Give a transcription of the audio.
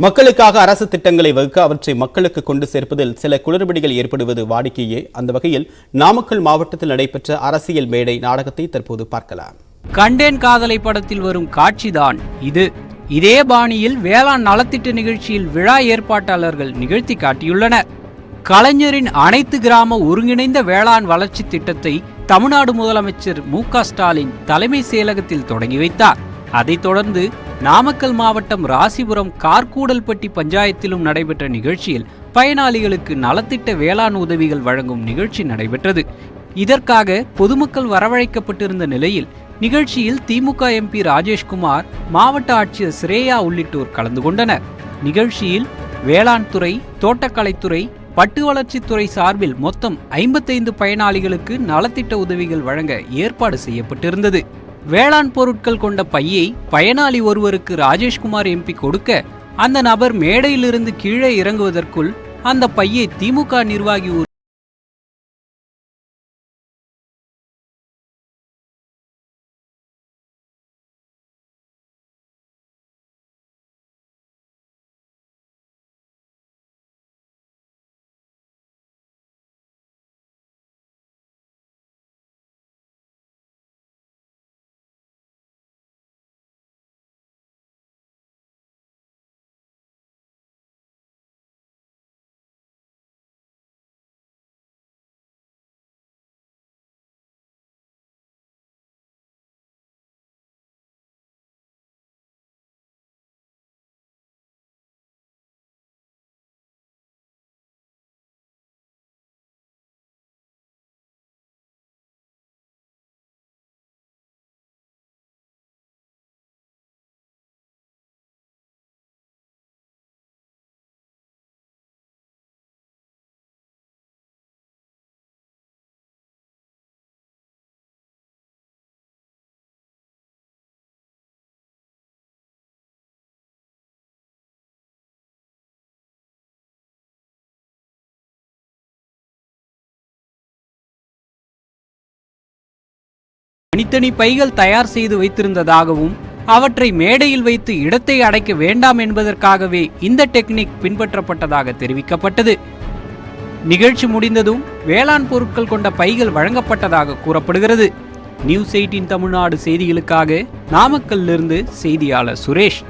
மக்களுக்காக அரசு திட்டங்களை வகுக்க அவற்றை மக்களுக்கு கொண்டு சேர்ப்பதில் சில குளறுபடிகள் ஏற்படுவது வாடிக்கையே. அந்த வகையில் நாமக்கல் மாவட்டத்தில் நடைபெற்ற அரசியல் மேடை நாடகத்தை தற்போது பார்க்கலாம். கண்டேன் காதலை படத்தில் வரும் காட்சிதான் இது. இதே பாணியில் வேளாண் நலத்திட்ட நிகழ்ச்சியில் விழா ஏற்பாட்டாளர்கள் நிகழ்த்தி காட்டியுள்ளனர். கலைஞரின் அனைத்து கிராம ஒருங்கிணைந்த வேளாண் வளர்ச்சி திட்டத்தை தமிழ்நாடு முதலமைச்சர் மு.க. ஸ்டாலின் தலைமை செயலகத்தில் தொடங்கி வைத்தார். அதைத் தொடர்ந்து நாமக்கல் மாவட்டம் ராசிபுரம் கார்கூடல்பட்டி பஞ்சாயத்திலும் நடைபெற்ற நிகழ்ச்சியில் பயனாளிகளுக்கு நலத்திட்ட வேளாண் உதவிகள் வழங்கும் நிகழ்ச்சி நடைபெற்றது. இதற்காக பொதுமக்கள் வரவழைக்கப்பட்டிருந்த நிலையில் நிகழ்ச்சியில் திமுக எம்பி ராஜேஷ்குமார், மாவட்ட ஆட்சியர் ஸ்ரேயா உள்ளிட்டோர் கலந்து கொண்டனர். நிகழ்ச்சியில் வேளாண் துறை, தோட்டக்கலைத்துறை, பட்டு வளர்ச்சித்துறை சார்பில் மொத்தம் 55 பயனாளிகளுக்கு நலத்திட்ட உதவிகள் வழங்க ஏற்பாடு செய்யப்பட்டிருந்தது. வேளாண் பொருட்கள் கொண்ட பையை பயனாளி ஒருவருக்கு ராஜேஷ்குமார் எம்பி கொடுக்க, அந்த நபர் மேடையிலிருந்து கீழே இறங்குவதற்குள் அந்த பையை திமுக நிர்வாகி தனித்தனி பைகள் தயார் செய்து வைத்திருந்ததாகவும், அவற்றை மேடையில் வைத்து இடத்தை அடைக்க வேண்டாம் என்பதற்காகவே இந்த டெக்னிக் பின்பற்றப்பட்டதாக தெரிவிக்கப்பட்டது. நிகழ்ச்சி முடிந்ததும் வேளாண் பொருட்கள் கொண்ட பைகள் வழங்கப்பட்டதாக கூறப்படுகிறது. நியூஸ் 18 தமிழ்நாடு செய்திகளுக்காக நாமக்கல்லிருந்து செய்தியாளர் சுரேஷ்.